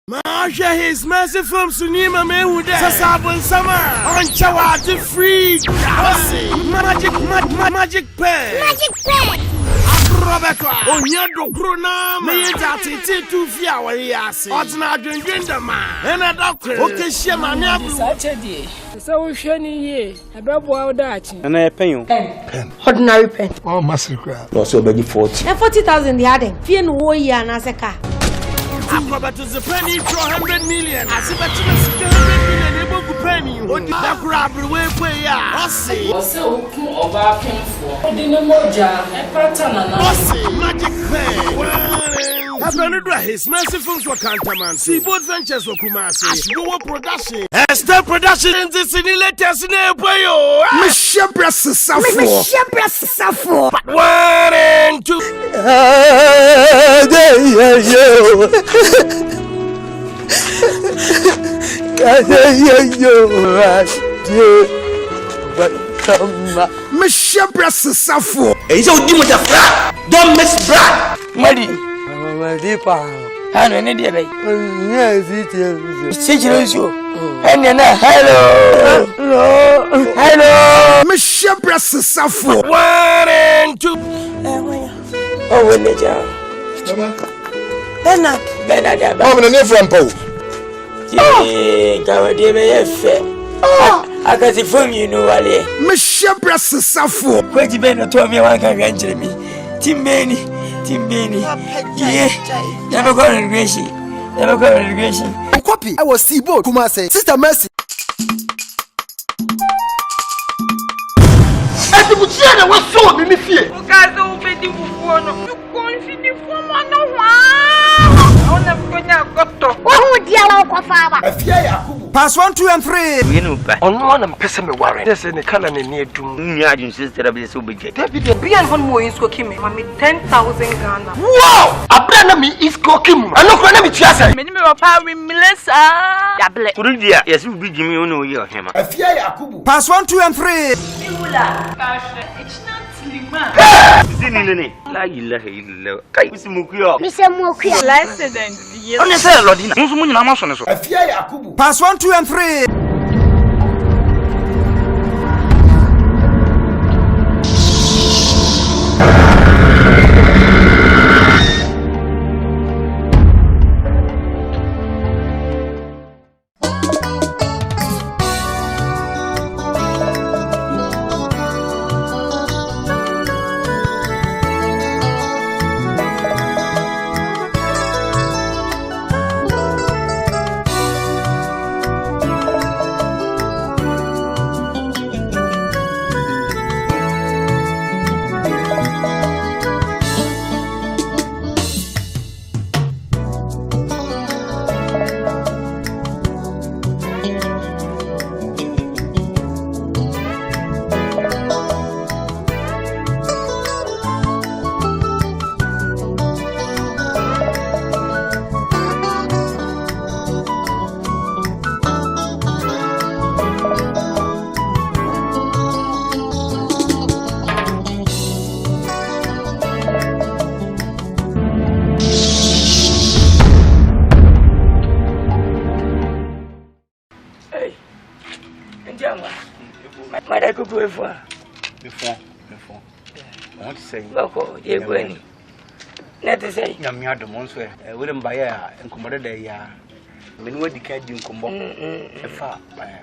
MANHYIA his mercy from Sunima Mehude. Sasabun Summer. On Chawati free. Magic pen. Magic pen. Rebecca. On Yado Gruna. Me Tati to Fiawariasi. Odna Drinda and a doctor. Okay, Shema Saturday. So shiny ye. A babu out that. And I pay you. Pen. Ordinary pen. Oh, master crab. No, so beg 40. And 40,000 the other. Fear no way, Nasaka. I'm about to the penny for 100 million. As if I took 100 million, able to penny. What did that grab away? I see. What's so cool of our pen for? Dinamoja, a pattern and I see. Magic pen. Have his merciful for Cantaman. See both ventures for Kumasi. Ashgo production. Esther production in this in the latest neighbor. Monsieur Brassafo. 1 and 2. Monsieur Brassafo. Hey, so do with the flat. Don't miss Brad. Muddy. I don't need it. Yes, it is. Situation. And then hello. Monsieur Brassafo. 1 and 2. Oh, when the job. Bernard. I'm in a new friend, Paul. I got it from you, know, Ali. Monsieur Brassafo. Quite a bit told me one can enter me. Tim Benny. Yeah, never got a regression. Copy. I was Seaboard. Kumase. Sister Mercy. I would say that was so in the fear. Pass 1, 2, and 3. We know back. On one and person me worry. There's any color near to me. I insisted I'll be so big. David, be and one more is cooking me. 10,000 Ghana. Wow! A brand me is cooking. I'm not going to be chasing. Many of our Melissa. Kurudia, yes, you be Jimmy on your hammer. A fear Yakubu. Pass 1, 2, and 3. It's not Lima. Zinini. La ilaha Kai Mukia. Mr. Mokia. Accident. On the cell, Lodina. Musumun Amason. A fear Yakubu. Pass 1, 2, and 3. Before. I want to say, Loco, dear Gwenny. Let us say, Yamia de Monswe, William Bayer, and Commodore de Ya. When we decayed in Combo, a far by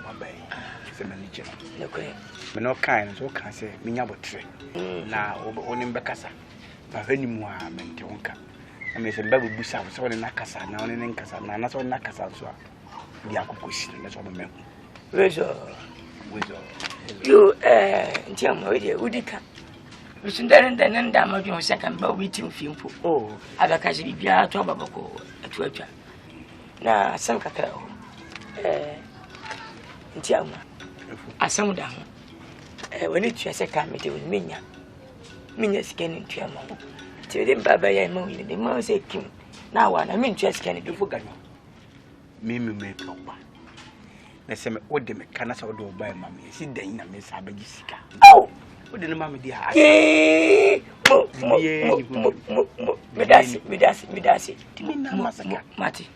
my bay, Semanicha. No kind, so can say, Minabo tree. Now, over owning Bacassa. But any more Mentonka. I may say, Babu Bussa, so in Nakasa, now in Casa, not on Nakasa, so the Akukush, that's what I meant. You, Jim, Udika. We should then damage your second, but we think film for all. Other casually be a tobacco at Twitter. Now, some cacao. Jim, I some down. When it's a second meeting with Minya. Minya's scanning to your mom. Till then, Baba and Mommy, the most king. Now, one, I'm interested can do for Ghana. Mimi make no one. Let's say, what the mechanics will do by mammy. Sit there in a miss Abajisica. Oh, What the mamma dear? Medasi. Mati.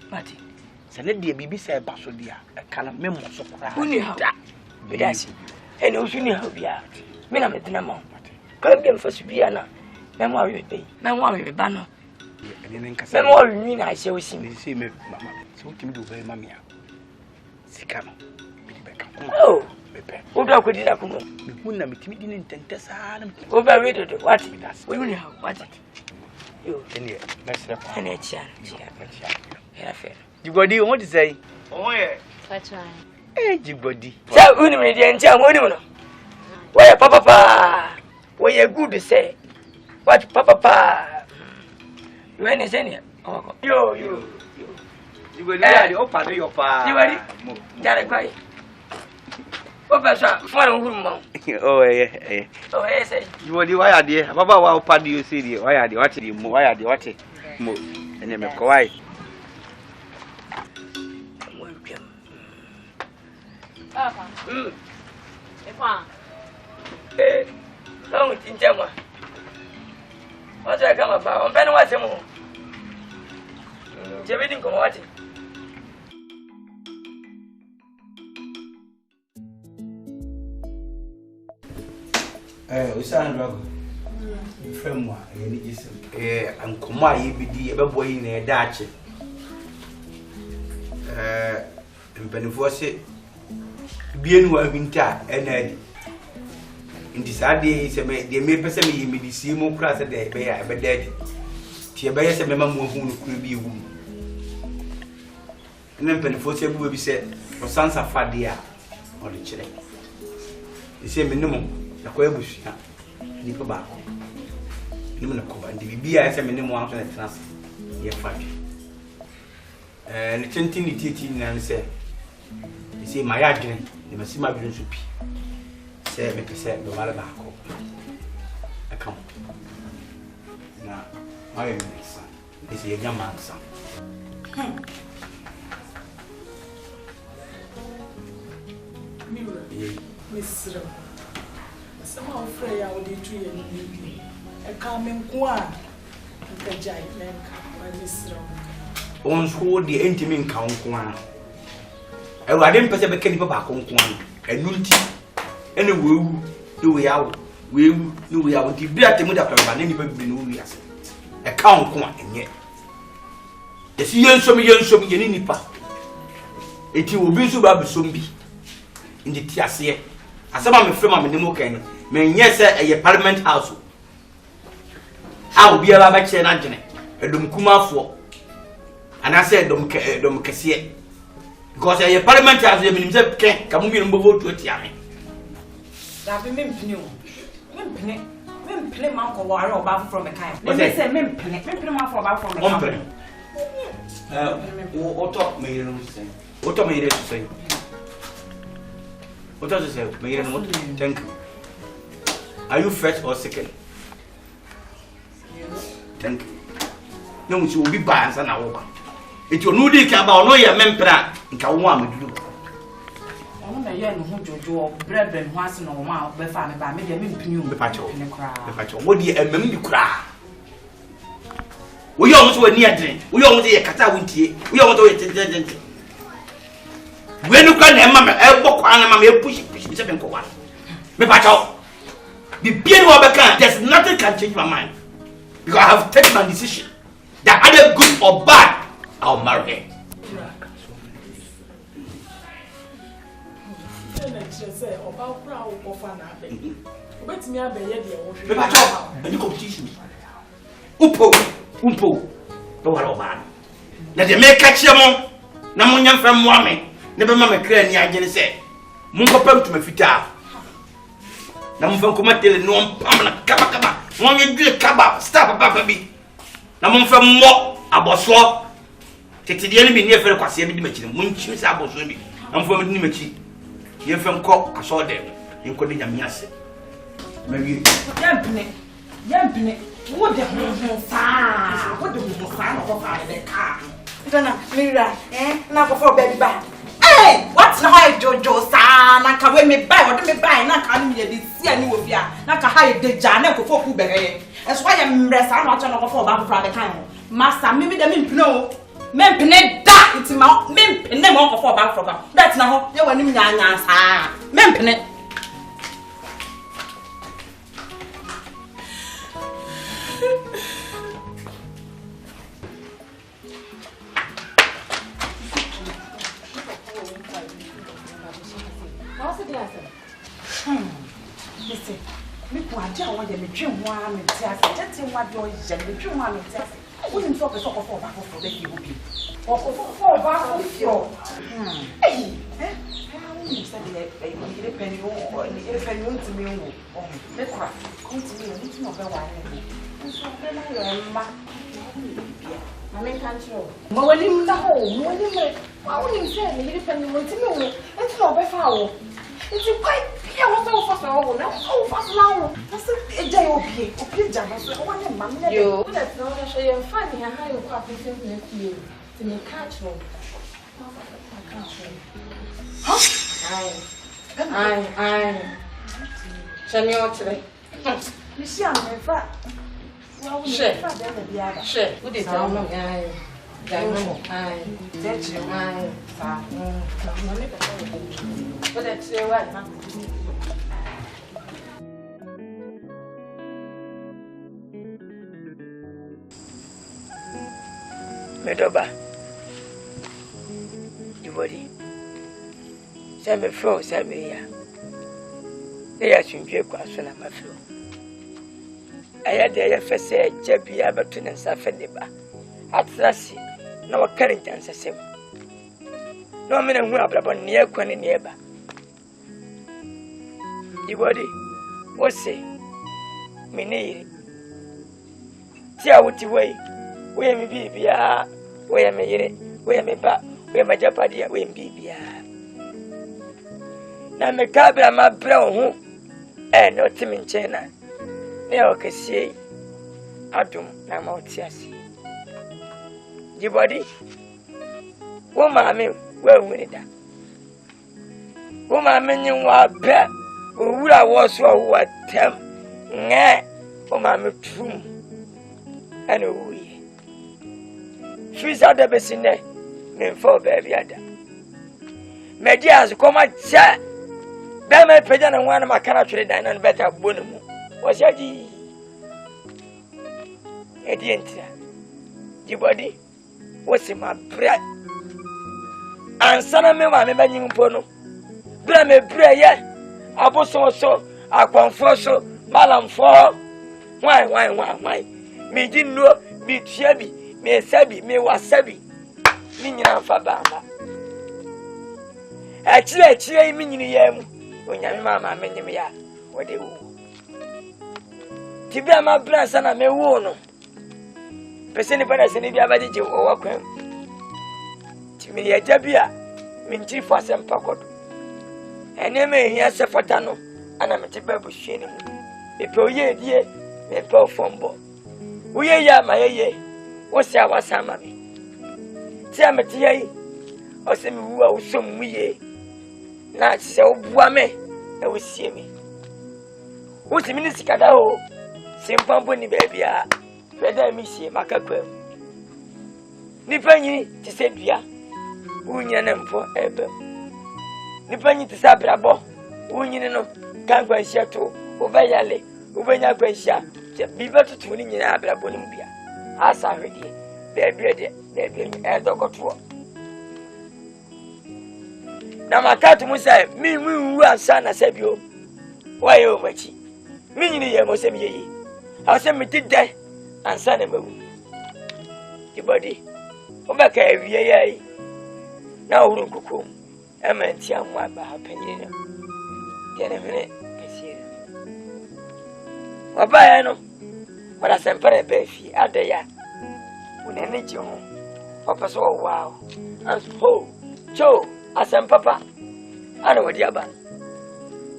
Send dear baby say basso dear. I cannot memo so cry. Only how Medasi. And Oshuni Hobia. Men am a dynamo. Come them for Subiana. Memory be. Memory be banner. Memory mean I shall see me. See me, mamma. So to me do very mamma. Sikano. Oh, Oda could it come. We wouldn't have been in Tentessa. Overrated. What? We will have what? You, let's have an etchan. You body, what to say? Oh, yeah. Hey, you body. So, when we didn't tell one. Where, Papa? Where you good to say? What, Papa? You ain't any. Oh, you. You will let your father, your father. You ready? That quiet. Oh, yeah. Oh, yes. You will do why I did. Papa, why part do you see? Why are you watching you? Why are you watching? And then quiet. Eh, long in Jama. What's I come about? I'm better watching more. Everything come watching. Usan Rogo. Fremwa, and Kuma, you be the boy in a Dutch. And Benefosse bien winter and in this idea, they may pass me medicine class a day, but dead. Tiabayas a member who could be womb. And then Benefosse will be said, for sons of Fadia or the children. The same minimum. Na kwa ebushi na nipa ba nimu na koba ndi bibia ese me nimu anso na trans ye faji ne tintin ni titi na se ise ma ya dwene ne masima bi nso pi se me pese do mara ba ko akam na ma ye nsa ise ye nyama nsa Misra. Somehow Freya would do 2 years. A coming qua. The giant man, my Misra. On who the intimate count one. I didn't pass a mechanical back on one. And nunti. And a woo, do we out. We do we out. If that would have been anybody, a count one, and yet. The sea and some young nipa. It will be so bad, zombie. In the Tiasia. As I'm a friend of the Mokan, may yes, a parliament house. I will be a labache and Anthony, a Dumkuma for. And I said, Dom Cassia. Because a parliament house, you mean, come in vote to a tiame. That be Mimpinu. Mimpin, Uncle Warrior about from a kind. Let me say Mimpin for about from a company. What talk me, what are me to say? What does it say? Thank you. Are you first or second? Thank you. No, she will be bad and over. It will not be about no your member in Kawam. I don't know who bread and once in a while, but family by me, the patcho. What do you remember? Cry. We almost were near drink. We almost a catawinty. We almost wait. When you can, Mamma, I walk on a push 7 for 1. Me patcho. The beer Wabakan, there's nothing can change my mind. Because I have taken my decision. That either good or bad, I'll marry her. Any competition. Umpo. No one man. Now they make catch your mom. Namunyam from woman. Never mamma clear any agent say. Mungo pump to me fita. Nam from Comatel, no permanent cabacaba. One you do a cabba, stop a baby. Nam from more about swap. Take the enemy near for a Quasian machine. Munchis about swimming. I'm from Nimachi. You're from Cock, I saw them. You couldn't have maybe Yamping. What the fire? What the fire of the car? Mira, now for baby back. Hey! Hey, what's now Jojo san? Na ka we me buy, what me buy na ka me dey see ani wo fia. Na ka ha dey jana ko fo ku bere. Eso ya mresa na acho na ko fo ba fra be kan ho. Master me dem mpine o. Me mpine da iti ma me mpine mo ko fo ba fra ba. That na ho, ye wani nya sa. Me mpine. Listen, me kwadi awon de me dwen ho a me ti ase. Jeti nwa de o je me dwen ho a me ti ase. Wo nim so pe so ko fo ba ko fo be ki obi. O ko fo ba ko fo. Eh? Wo nim se de ni de peni o ni de peni o ti mi wo. Oh, me kwa. Ko ti mi o ni ti no be wa ni. Nso be na yo mma. Mama control. Mo wani mna ho, mo wani me. Wo nim se ni de peni o ti mi wo. Enti no be fa wo. Enti kwai I was so fast now. Now so fast now. That's a day okay. Okay, Jama. So I want mama. Yo, that's not a show you funny how you quite different you to me catch one. Huh? Aye. Show me what today. You see, I'm in fact. Well, Shit. What is that? that? Aye. That's you. Aye. But that's your right, huh? Medoba. You body. Send me flow, send me here. They are soon to cross on my flow. I had the first say, Jebby Aberton and Safeniba. At last, no current answer same. No man who have upon near Quani nearby. You body. What say? Me need. See how it way. Where me be, where me it, where me back, where my jeopardy, where me be. Now me cabra my brown, and no Tim in China. Now can see Adam, I'm out here. You body? Woman, me, well, winning that. Woman, you are bad. Who I was so what them? Nah, woman, me true. And we. She's out the best in there. Me for baby ada. Me just come at chat. Be me pedan and one of my country dine and better bonum. Was ya di? Edientia. The body was in my bread. And son of me, my menu pono. Bra me prayer. Abo so I confess so malam for. Why? Me didn't know me shabby. Me sabi, me wasabi. Me nyina fa bamba. Achire me nyini yam. Onyame mama menyim ya. Wode wo. Tibia ma bransa na me wo no. Pese ni bana se ni bia baje wo wakwan. Timi ya jabia. Me ntiri fo asem pakodo. Ene me hia se fota no. Ana me tiba bu hwene mu. Epe oye die, me pe ofombo. Uye ya ma yeye. What's our Sammy? Tell me, Tia, or send me who are some we not so woman, and we see me. What's the minister? Cadao? Same pumping, baby. Whether me see Macaquel. Nipani to say, Bia, Union for ever. Nipani to Sabrabo, Union can't go shadow, Ubayale, Ubaya Gracia, be better to win in Abrabonibia. As I read it, baby, and dog got to work. Now, my cat must say, me, who are son, I said, you. Why, oh, my chief? Me, you must say, me. I'll send me to die and son of a the body. Oh, my car, yea. Now, who don't cook home? I'm a young one by her penny. Then a minute, I see it. Well, by I know. But I sent for a baby at the yard. When I need you, Papa so wow. And so, Joe, I sent Papa. I know what the other.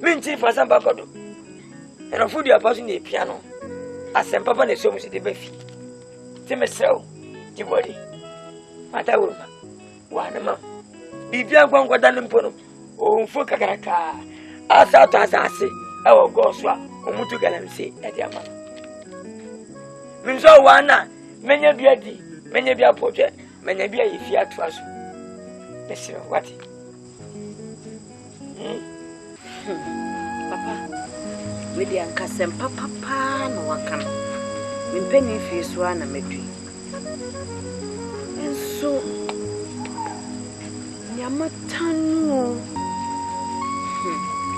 Minty for some Pacodo. And a food you are passing the piano. I sent Papa and so much the baby. Timmy so, the body. Mata woman. One a month. bibia gwangoda no mpo no o mfo kakaraka asa to asase e wo go so a omutu galamse e dia ma minso wana menya bia di menya bia potwe menya bia yifi ato aso mesiro wati papa we dey ankasem papa no wakam mpeni fi so ana medwi enso nyamatanu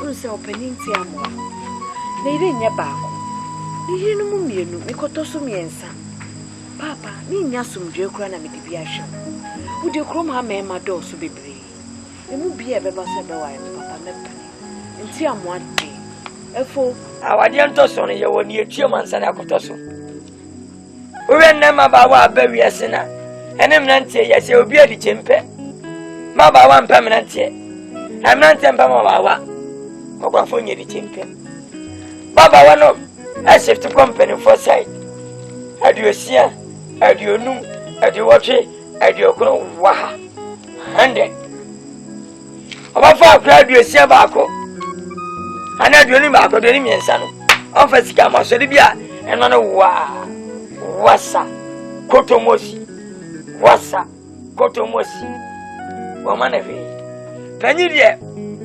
unse openinti amo na ire nya baako ire no mu mienu mikoto so miensa papa ni nya somdwe kura na medibia hwam udi krom ha mema do so bebre emu bia beba se be wa papa mepani nti amo ade efo awade ento so no ye woni etuo mansa na akoto so we nema ba wa ba wiase na enem na ntie ye se obi adi chempe ma ba wa mpam na ntie am na ntie mpam ba wa kokwa fo nye di chempe baba wa no I shift company for side adiosia adionum adiwotwe adiokro wa 100 oba fa akra adiosia ba ko ana adionum ba ko doni miensa no on fa sika ma so de bia eno no wa wasa kotomosi wasa kotomosi wo manefe kanyi de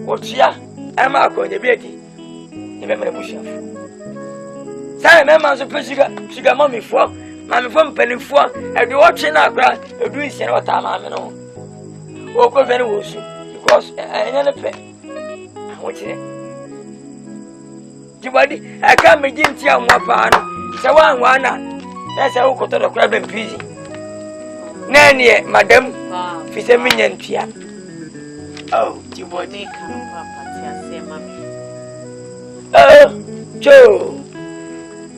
otua ama akonye bieti ni memre bushafu sai mema so pesiga mami fo mpanifo e de wotwe na akra edu nsia na wata ma me no wo ko veni wo su because enya ne pe awotire jibadi aka meji ntia amwa pa no se wanwa na se wo koto do kra ben busy na ne madam fi se minya ntia oh jibadi kan papa ti ase mami cho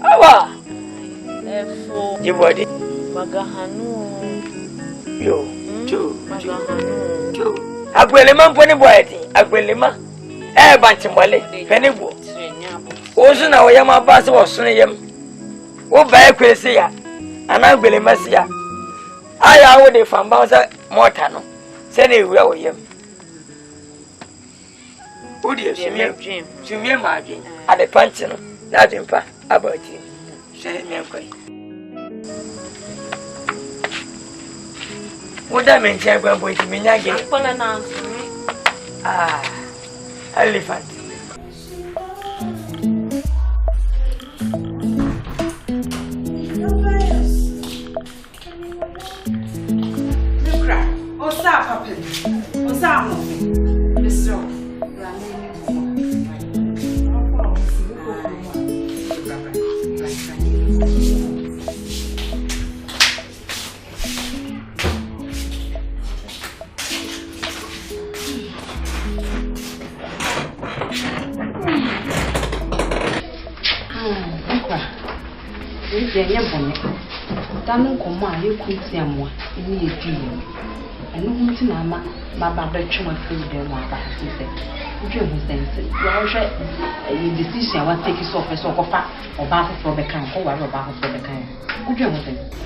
awa efo jibadi magahanu yo cho magahanu agwele mampo ni boyeti agwele ma banchimole fenebo ozu na oyam abase wo so ne yam wo ba kwese ya ana agwele masia aya wo de famba sa mota no se na ewura wo yam odi sumie ma adwen ade panchi no na adwempa abati se me nkwai woda menche gwa boy ti menya ge akpala na ansumi elephant Lucra, osa papa. Osa mo. Mister. Yenye bone tanu komo a yekunti amwa ni edi eno hunti na ama baba betwa firi dem aba sese udwe hu sense ya hwe decision wa take so ofe so kofa oba afoforo be kan ko wa oba afoforo be kan udwe hu sense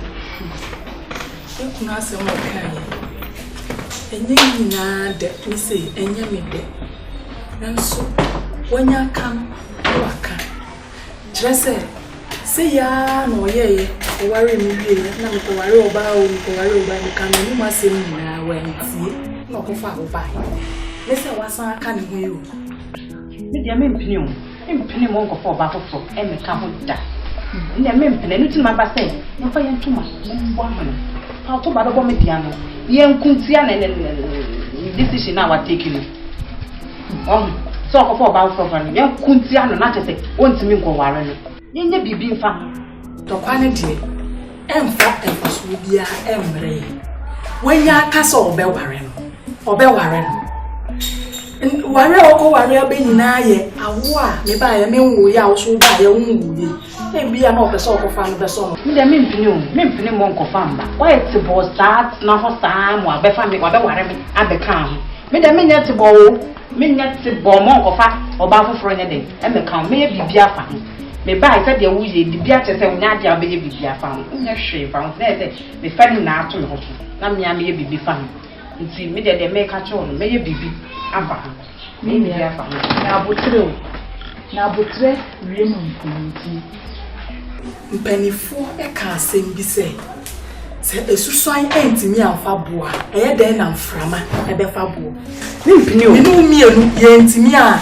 ekuna asem okan enye nyina de ni sei enye me de nanso wonya kan waka dresse say ya no ye o ware mi bi na ko ware oba ni kan ni ma se mi na wantie na ko fa oba me se wasan aka ni ho yo me dia me mpini mo ko fa oba fofo e me ka ho da ndia me mpini ni ti ma ba se ya fa yentuma mo amana ha to ba do me dia no ye nkuntia na decision na wa take ni so ko fa oba fofo ni ye nkuntia no na tete ontimi ko ware no yenye bibi mfa to kwane de emfa so bia emre wenya aka so obeware no ware ware abenyina ye awo a me ba ye me nwo ya wo so ba ye nwo ye e bia na opese okofa no be so no nde me mo nkofa mba why it bo start na ho saa mo abefa me wa be ware me abeka ho me de me nya te bo mo nkofa oba foforo nya de e me kan me bibia afa me ba ise de wuye bibia che se unya dia be ye bibia afa nya hwe fa na se me fa ni na ato me ho na me ya me ye bibi fa nti me de make a cho no me ye bibi aba me me ya fa na abotre wie mu nti mpanifo ka asem bi se esusuan entimi amfa boa eye den na mframa ebe fa boa ni mpini o ni no mienu ye entimi a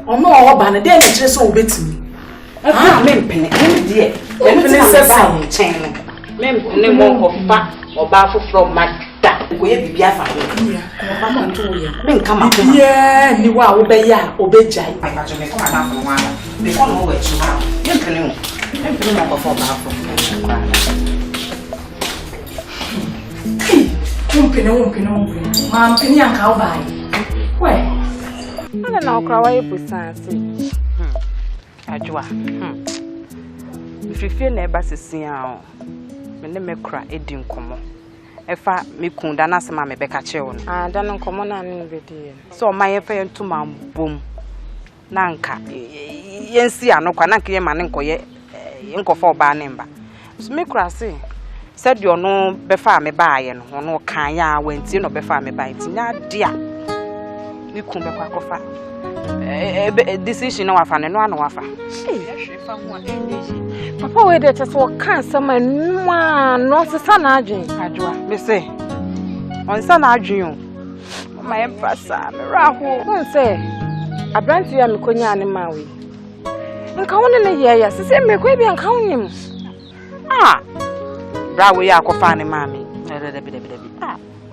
ono oba na den na kire so obetimi me mpini ni die mpini se fa chen me mpini mo ko fa oba foforo mada ko ye bibia fa oba mo nto ye me nka ma ko ye ni wa wo be ya obejai pa jo me ko ada fo wa me ko no we chi ha me mpini mo ko fa oba fo Umpini. Mampini anka ubai. We. Ana na okra wa ebusanse. Ajwa. Mfifie na eba sesia o. Me ne mekra edi nkomo. Efa mekunda na sema mebeka chewo no. Ah, da no nkomo na ne bedi. So ma ye fa yentuma mbom. Na nka yensi anokwa na nka ye ma ne nkoye nkofo ba ne mba. So mekra se said you no befa me bae no no kan ya wanti no befa me bae ti nya dia ni kun be kwa kofa decision na wafa ne no ana wafa ehwefa ho energy papa we de so kan sama nwa no sesa na adwen adwa me say on sa na adwen o ma em fasa me raho won say abranti ya me konya ne mawe nka won ne ye ya sese me ko bi nka wonim Brawo ya akofa ne mami.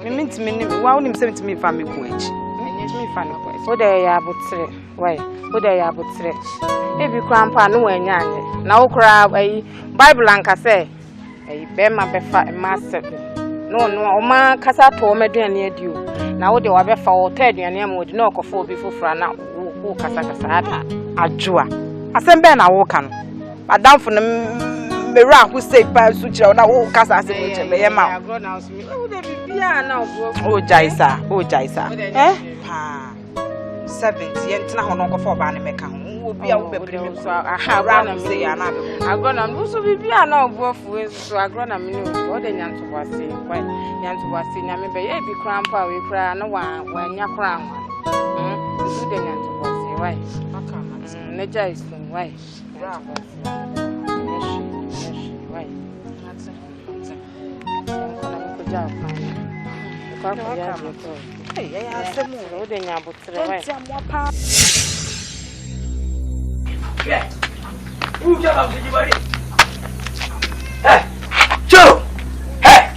Minti wa unim 70 fa me ku achi. Me fa ne ku achi. O de ya abotre. Why? O de ya abotre. E bi krampa no wanya anye. Na wo kra Bible anka say be ma be fa ma se. No o ma kasa to meduane adi o. Na wo de wa be fa wo ta aduane am wo de na okofo obi fofura na wo kasa ada adwoa. Asem be na wo ka no. Madamfo no Mera who say pa suchira na wo kasa ase mo chebe ye ma o de bibia na o jaisa ha 70 ye ntina ho no ko for ba ne meka ho obi a wo bebre me so aha na me ya na be agrona no so bibia na obuafu so agrona me no o de nyanto wase kwa nyanto wase nya me be ye bi krampa we kra na wa nya kra ho so de nyanto wase why na jaiso why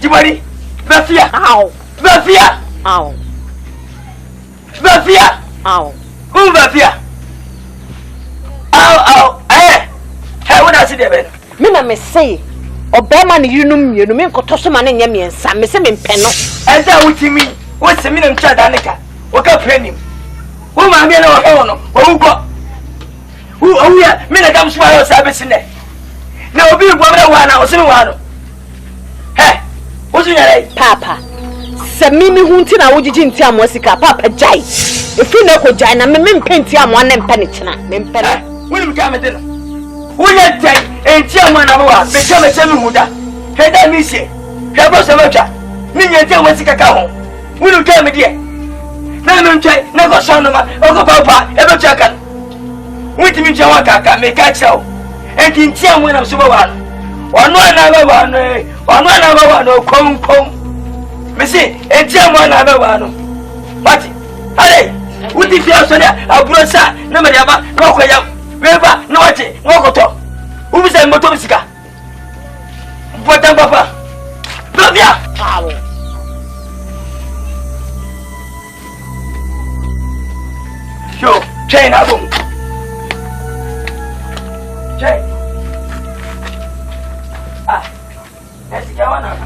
Jibari, Bafia, ow, Bafia, ow, Bafia, ow, who Bafia? Ow, hey, what I see there, Mina me say, Obama ni yunum yenu me nkotoso ma ne nya me nsa me se me mpeno. Enda wutimi, wo se mi na mcha danika. Wo ka prenim. Wo ma me na wo he no, wo go. Wo ya me na kam so ayo sabesi ne. Na obi gwa me wa na wo se me wa no. He, wo su yare Papa. Se mimi hunti na wo jiji nti amosika papa jai. Efi na ko jai na me mpenti amo na mpa ne kina. Me mpeno. Wo ni mka me de no. Wo ya jai enti amo na wa, me cheme huda. He da mi se. He bo se matwa. Ni nyenti amosika ka ho. Wo ni mka me de. Na me ntwai na go so no ma, o go papa, e be chaka. Wo ti mi jawa kaka me ka chao. Enti enti amo na so ba wa. Ono na ba wa no, ono na ba wa no kom. Me se enti amo na ba wa no. Pati. Ale, wo ti fi aso dia, aburo sa na me dia ba, na ko ya. Weba na wache ngokoto ubisa moto bisika bota papa Bavia awo yo chain abum chain esi jawana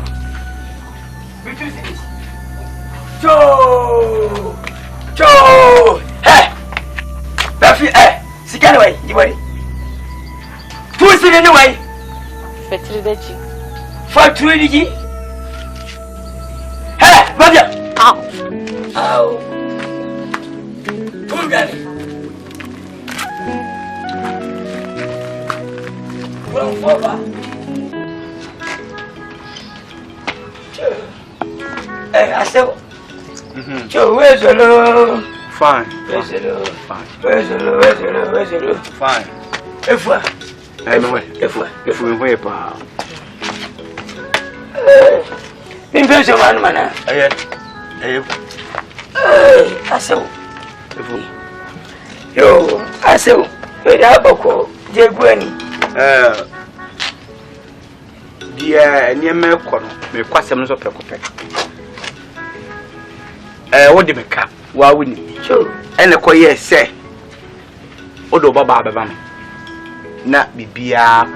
bitu sisi cho hey Bavia Sikana way, Jibari. Two is in any way. Fetridachi. For 3D. Hey, brother. Ow. Who got it? Well, forward. Hey, I said, Joe, where's the low? Fine. Where's the low? Fine. Where's the low? Where's the low? Where's the low? Fine. If what? If we wait, pa. Been person, man. I saw. Yo, I saw. Wait, I boko. Dear Granny. Dear, near me, me quite some of the what did me cap? Why wouldn't you? Sure. And the coyer say, Odo Baba Babam. Not be beer.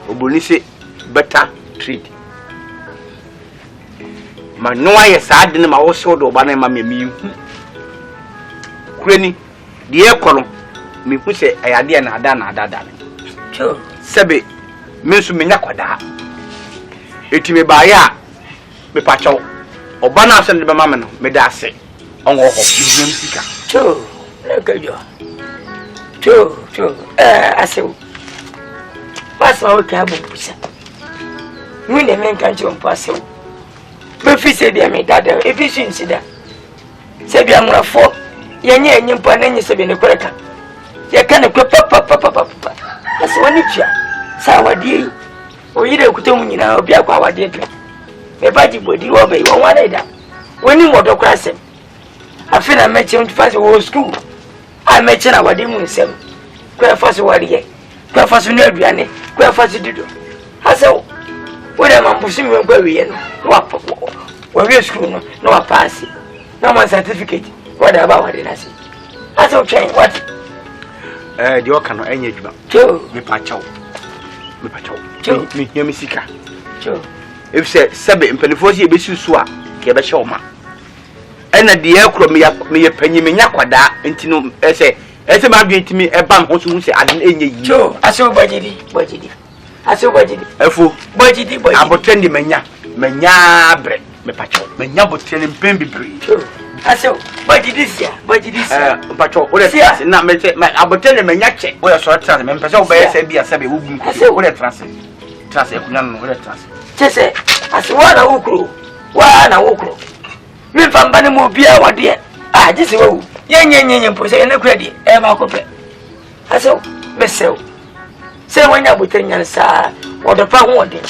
Obunisi better treat. My no, I sad in my also do banner mammy me. Granny, the air column, me push a idea and Adana. Sure. Sabe, Miss Minakwada. It me by ya, me pacho. Obana send the mamma, me da say. On what you True, look at you. True, I say. What's our cabo? We never can jump pass you. But if you say, dear me, that efficiency there. Say, I'm not for Yan and you put any seven in the cracker. You can't pop. That's one if you. Sour dear. Or you don't tell me now, be a power dear. My body would you obey one either. When you want to cross him, I feel I met him to pass the whole school. I met him our demon self. Quite fast, what ye? Quite fast, no, Granny. Quite fast, you do. I saw. What am I pushing you where we are? When we are school, no passing. No one certificate. What about what I say? I saw train what? You cannot any Joe, me pacho. Joe, me hear me sicker. Joe. If say Sabe in Pelifosi be sua, Keba Shoma. And at the aircraft me a penny me yakwada, and Tino, say, as a man to me a bam who say, I didn't Joe, I saw budget. I saw budget. A fool, budget, I will tell you, Menya bread, me pacho, Menya will tell him Pemby breed. I saw budget this year, pacho, what is not I will tell him Menyache, where I saw time, and Paso Bear said, be a Sabi who I said, what a transit. Transit, what a transit. Just say, as one a ukru, one a ukru. Me from Banamu Bia, what dear? Ah, this is who. Yan, pussy, and a credit, Emma Copper. I saw, Miss Sell. Say when you put in your side, or the pan one day.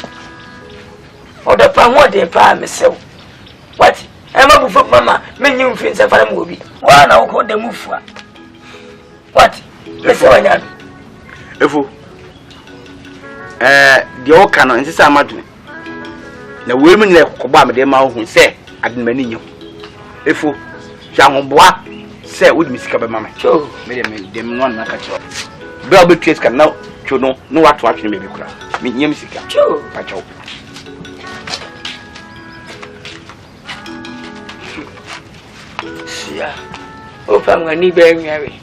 Or the pan one day, pa, Miss Sell. What? Emma for Mamma, many new friends of a movie. One I'll call the move for. What? Miss Sell, if the old canon is a madman. The women like Obama, the mouth who say, I didn't mean you. If you shall bois, say, would Miss Cabamma. Sure, them one like a chop. Belby Trace can now, you know what to actually maybe cry. Me, Yemsica. Sure, Pacho. Open when you bear Mary.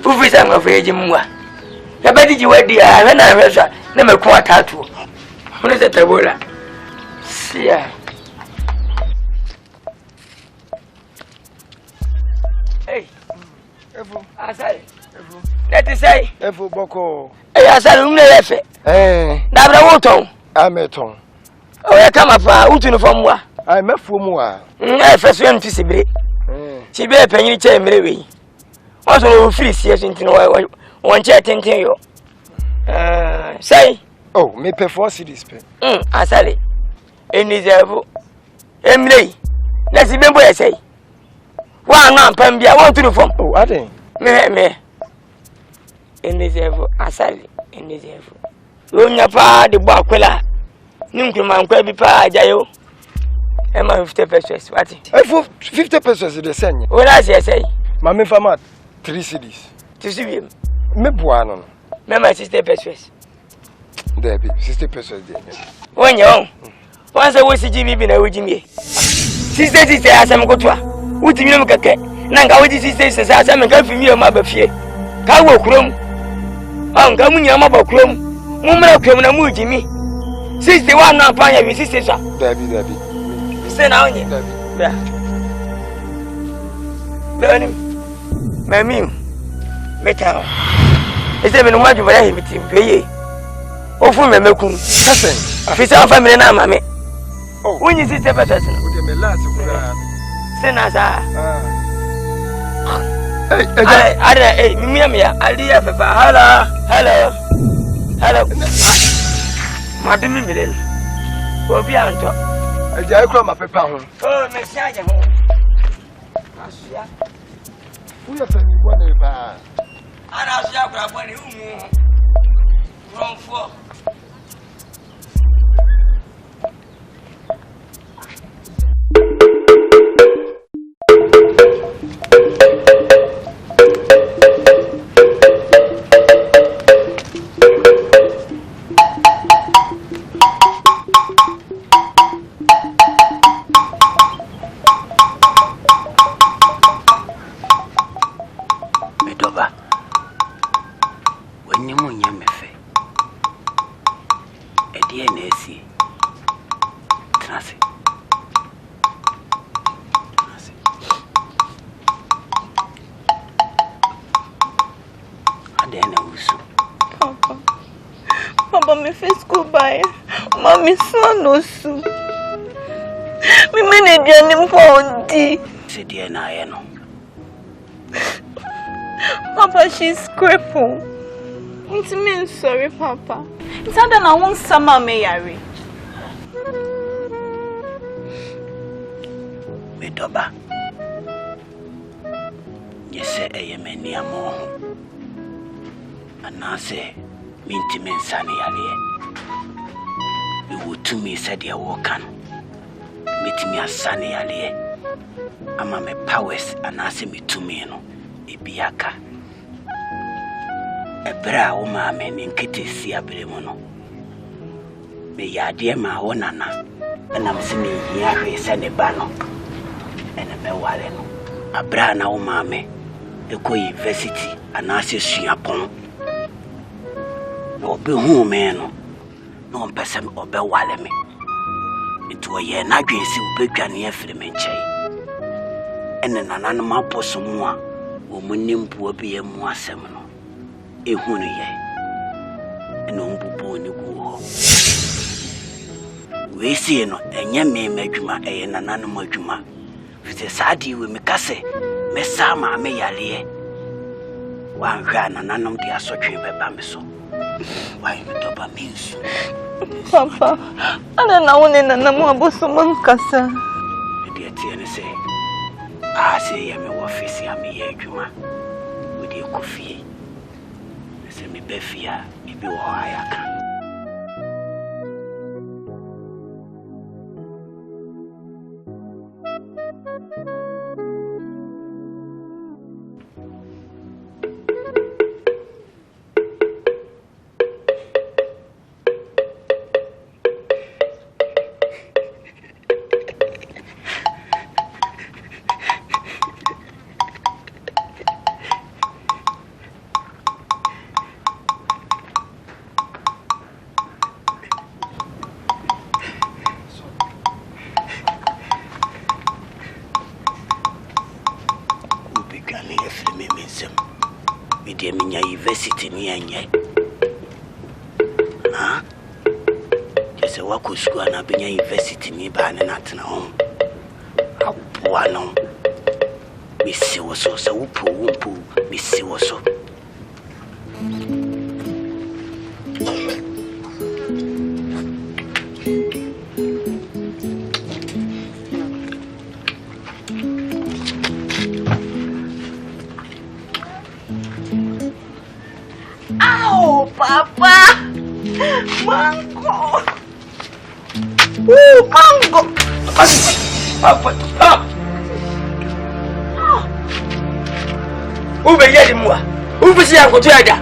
Who is I'm afraid you more? I bet you were dear, when I was never quite tattoo. What is it, Ebola? See, hey, Asante. Let us say, Efu Boko. Hey, Asante, Dabra Woton. I'm a ton. Oh, I come up from what? I'm a fumua. I first went to see. She be a penny chair, maybe. Also, free season into one chair, 10 you. Say, oh, me pay 4 cities. Asante. In this Emily, let's remember I say. One man, Pambia, I want to do from. Oh, I think. Me. In this Asante, in this Lunyapa, the Baquella. Nuncuman, Quabi Pa, Jayo. Emma 50 pesos. What? 50 pesos is the same. What I say? Mammy Fama, 3 cities. To see him. Me buano. My sister pesos. There be 60 pesos. When young. Once I was a GB in a Jimmy. Sister, as I'm good to her. What do you look at? Nanga, what is sister says, I'm a girl from your mother fear. Kawo Chrome. I'm coming your mother Chrome. Mumma Chrome and Jimmy. 61 now, Panya, sister. There be. Send on you. Learn him. Mammy. Better. Is there no matter what I have to pay? Oh, for me, cousin. If it's our family now, mammy. Oh, when you see the person, me last kura. Senasa. Hey, Mimia, Alia, Papa, hello. Madam Middle. Will be on top. I just call my papa. Oh, Messiah. We are saying one day, and I'll shall grab one you wrong for. Papa, me face go by. Mommy, son, no soup. Me made a for D. Said dear Nayano. Papa, she's crippled. It's me, sorry, Papa. It's not that I want summer Mayari. Medoba. Yes, I am a near more. And now say, Mintimen Sunny Ali. You would to me said your walkan. Meet me as Sunny Ali. I'm a powers and ask me to me, no, Ibiaka. A bra woman in Kitty see a bremono. May ya dear my own Anna, and I'm seeing here a Sunny Bano and a Mewaleno. A bra now, mammy, a co university and ask you upon. No be home man, no person or be wale me. Into a year, not going to see big Ghanaian Flemenche. And then an animal possum one, woman will be a more seminal. A honey ye, and on Bubu go. We see no, and ye may make you an animal juma. With a sadi with me casse, Messama may allie. One ran an animal dear so tree by Bamiso. Why Medoba means Papa, I don't know when I'm about someone casa. Dear Tiana say, I say, I'm a office, I'm a juma with your coffee. Say me Beffia, if you are Akan. University near ye. Huh? Just a walk with school and I've been a university nearby and not home. How poor no. Miss was so whoopoo, Miss was so. Papa! Mango! Ooh, mango! Papa! Who be yelling more? Who be saying, "Go to Ada"?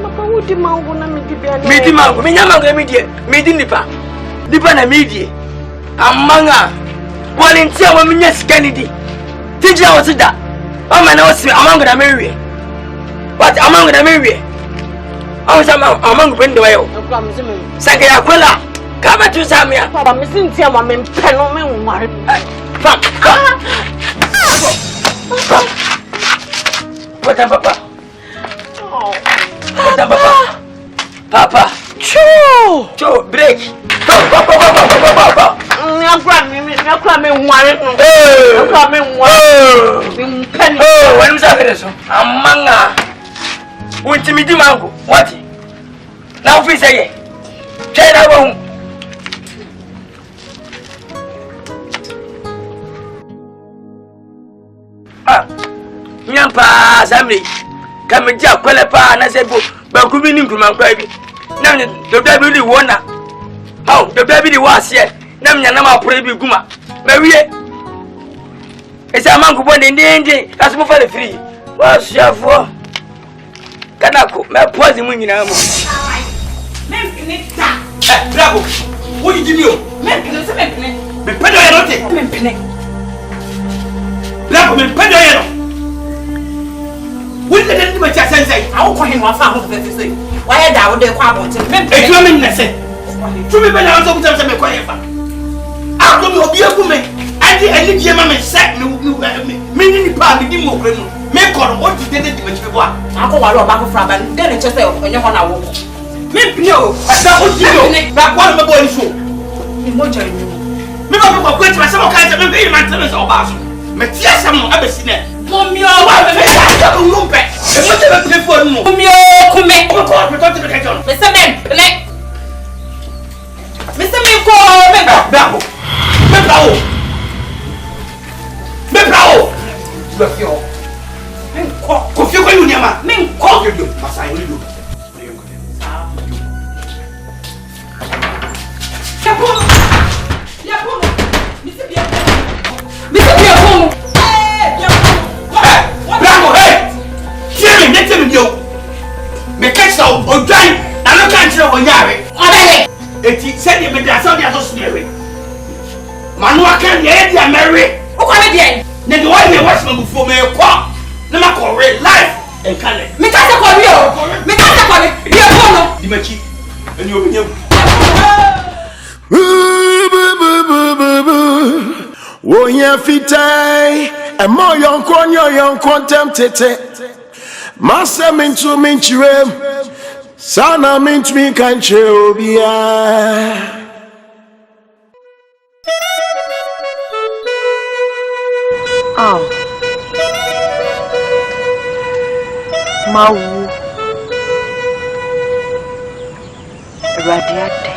Papa, who the mango na me di bia? Me di mango, me nyamango me di, me di nipa na me di. Amanga, volunteer wo me nyes Kennedy. Tiji a wo da. O ma na wo si amango na me wie. But amango na me wie. I was among Window. Saka Yakwela, come to Samia. Papa, Miss Cynthia, my men, Penoman, Mark. What a papa? What a papa? Papa, Cho, break. Papa. I'm grabbing When so amanga untimidi mango what now fi say China won nyampa samri kamija kwele pa na sebo ba ku bi ni nkuma kwa bi na me do da bi li wona how do da bi li wase na me na ma pore bi guma ma wie esa mangu bonde ndende asimo fa le free wa shafo kana ko me pose mu nyina mo Mempene ta. Bravo. Wo yi jimi o. Mempene se mempene. Me pedo ye no te. Mempene. Bravo me pedo ye no. Wo ni de ma cha sensei. Awo ko hin wa fa ho fe se. Wa ye da wo de kwa bonte. Mempene. E tu me na se. Tu me be na so kuta se me kwa ye fa. A ko mi obi eku me. Adi eni die ma me se me ni pa me di mo kure no. Me ko no o ti de ma chi bo a. Ako wa lo ba ko fra ba. De ne che se onye ho na wo. Mempio, asa o ti o. Ba kwa me bo ni so. Ni mo jare ni. Me ba ko kwet ma se mo ka se me be man tele so ba so. Me ti asa mo abesi ne. Momio Wa me ta ko lumpe. E mo te be telefone mo. Momio kume. Ko ko me to te ka jon. Me se mempene. Me se me ko me. Bravo. Me bravo. Me bravo. Me fio. Me ko. Ko fio ko ni ama. Me ko. Ko do. Masa yo do. Bravo, hey! Tiens, mettez-le bio. Mais qu'est-ce que ça? On gagne. Alors quand tu vas y aller. Et tu sais, il y a des gens qui sont soumis. Manoa kan ye dia marry. O kwa me bien. Ne do why me watch me before me kwa. Na ma ko real life en kale. Me ka se kwa bio. Me ka se kwa me. Bio kono. Di machi. Eni obinyam. Wo ya fitai e mo yon kontem tete masa mintu minchirem sana mintu mi kanche obia Oh. Mau. Radiate.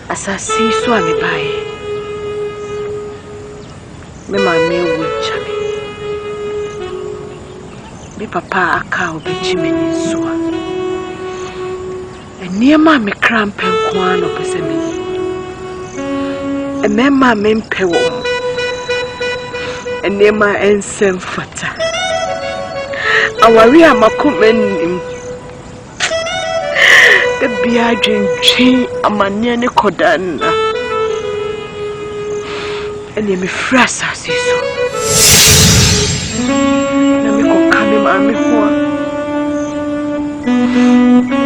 Asasi so ami bae. Me mama ewu chame. Me papa aka obechi me nsuwa. Eniema me krampe nko an opese me. Emema me mpewo. Eniema ensem fata. Awari amakomenim. Bia dwentwe amane ne kodana ene me frasa siso na me kokame mame ho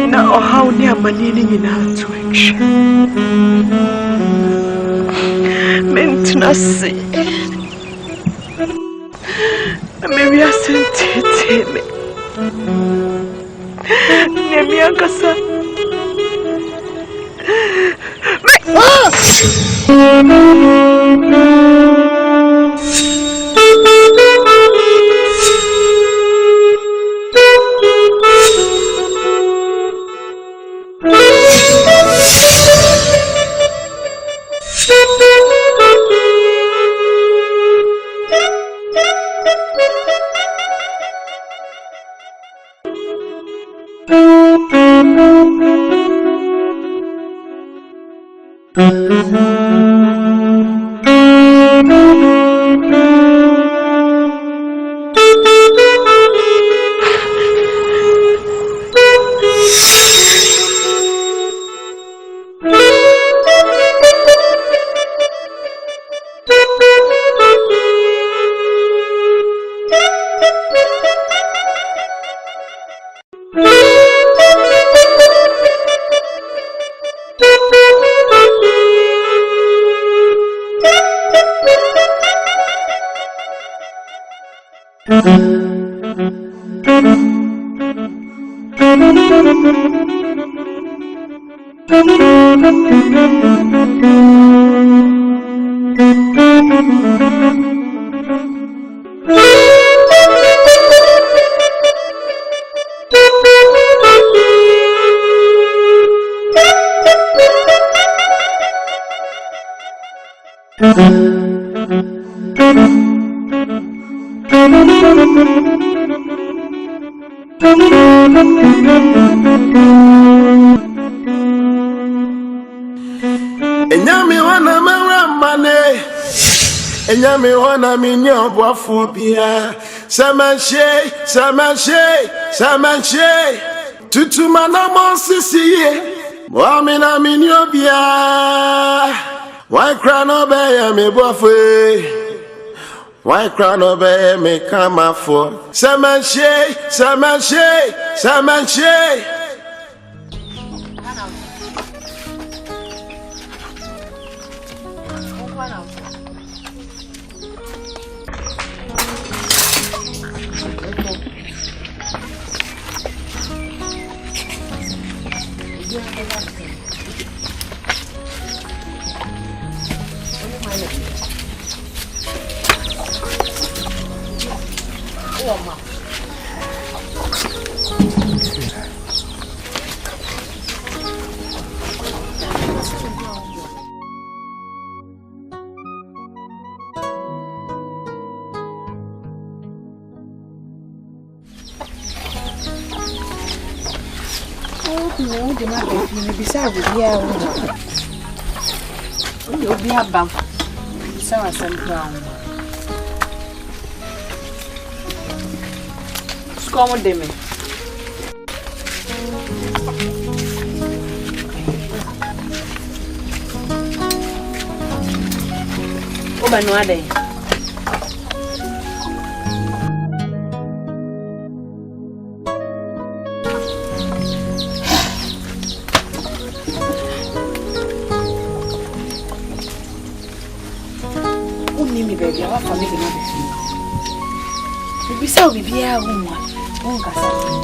na ohaw ne amane ne nyina to atwa mentnase me wi asante me ne mi akasa Enyame wana maramane Enyame wana minyo bwafu bia Samanshe Tutuma na monsisiye Mwamina minyo bia Why cry no be me bwafu Why cry no be me kama for Samanshe Como de me. O manuade. O nimi baby, a família não é. Bisa bibia uma. Nunca sabe.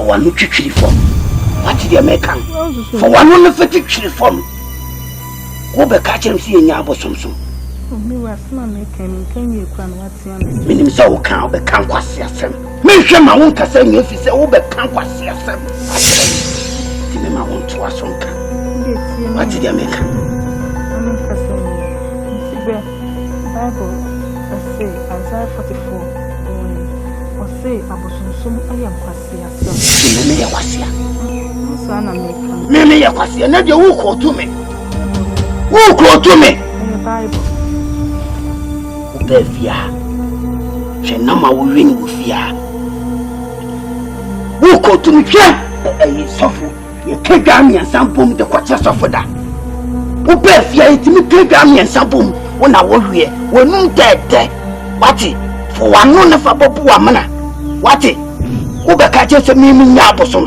For one who tree form, what did the American? For one who fetch tree form. Go back, catch him, see in Yabo Sumsum. Meaning so can't be conquest yourself. Mention my own Cassan if you say, oh, but conquest yourself. I want to ask one. What did the American? Bible, say Isaiah 44. Say Abosum, I am Quasia. Mimi Yaquasia. Sana make Mimi Yaquasia, not your who called to me. Who called to me? Bible. Bevia. Shenama will ring with ya. Who called to me? A suffer. You take me and some boom the quarter suffer that. Who Bevia, it me take me and some boom when I was here. When you dead. What it? For one month of a bobu amana. What it? Who be catches a mimi yabo some.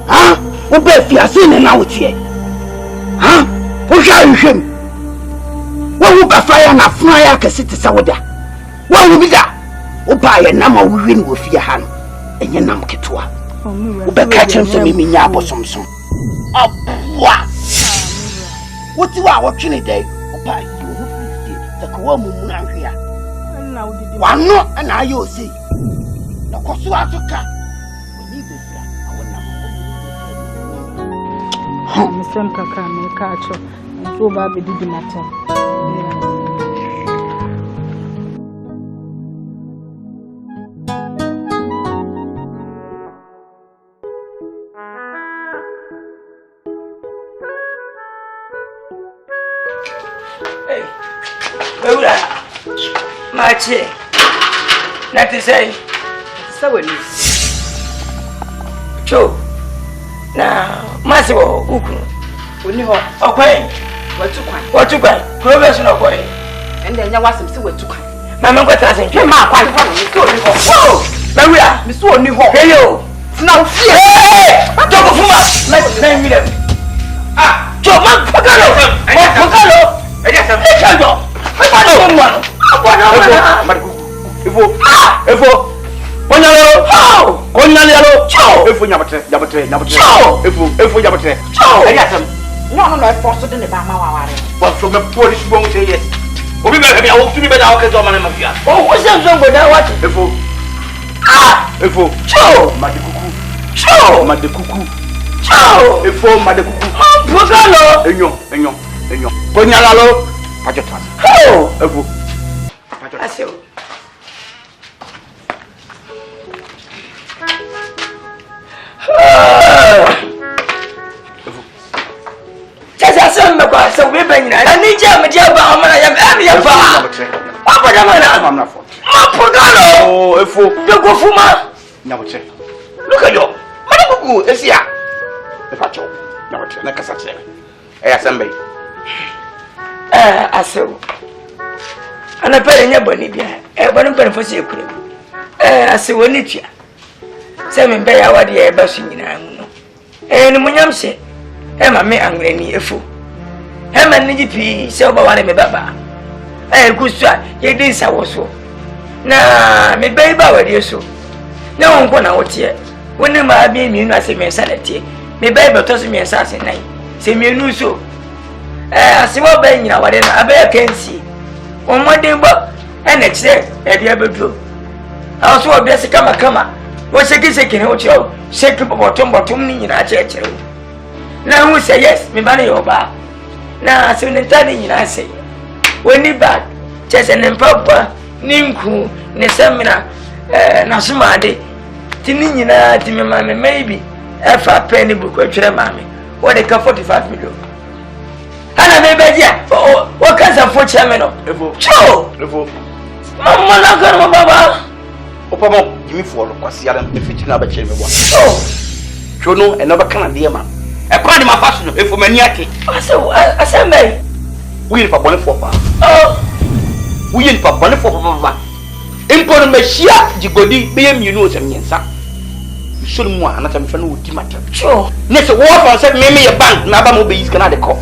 Huh? Who be if you are seen and out here? Huh? Who shall you him? What will be fire and a flyer can sit Sawoda? What will be that? Who buy a number we win with your hand and your number ketua? Who be catching some mimi yabo some. Oh, what? What you are watching it day? Opa, you the Kawamu Manhya. One no, and I you see. The Kosuaka. Mr. Kaka, my catcher, and so Baby did the matter. Hey, Beulah, my chair. Not to say, so it is. Joe, now, Master Uku, when you are okay, what to buy, progression of way. And then there was some sewer to buy. Mamma got us and came out quite funny. Oh, Maria, Miss One, you hope. Hey, you. Now, hey, don't go for us. Let's name them. Ah, Joe, Pagano. I guess I'm a child. Ponyalalo, Pajotas. Oh, Evo. Asio. Just as some of us, so we're bringing I need you, my dear Bama, I am your father. I'm not for. Oh, Efo, you go for my. Never check. Look at you. Manabu, is here. The Pacho. Never check. Like a such. Asante. Aso. Ana pere nya boni bia. Boni pere fosi ekure. Aso woni tua. Se me be ya wade e ba su nyina hu no. Ni munyam se. Ma me angrani efu. Ma ni gipi se oba wale me baba. Kusua ye din sa woso. Na me be ba wade so. Na wonko na wote. Woni ma bi mi nu ase me sanate. Me be be to so me sanase nan. Se me nu so. Asiwo ba nyina wade na abe kensi. Omode bo ene kire e bia bedu. Aso obi ase kama. Wo seki ne wo chiro. Seki bottom ni nyina ache kire. Na hu say yes, me ba ne yoba. Na aso ne tani nyina say. Woni ba chese ne papa ninku ne semina na sumade. Tini nyina ti me mama maybe efa penny book atwere mama. What they can 45 million. Ana me bedia o kansa fo chairman no cho levo mama na kan mo baba opa mo gimi fo lo kwasi adam e fiti na ba chere me bo oh cho no e no ba kan de ma e kwa ni ma faso no e fo mani ake asembe wi pa bone fo pa oh wi pa bone fo pa impo no machia jigodi be yemi no sem nyensa so mu ana ta me fa no odi mata cho ne se wo fa se me ye bank na ba mo be yiska na de ko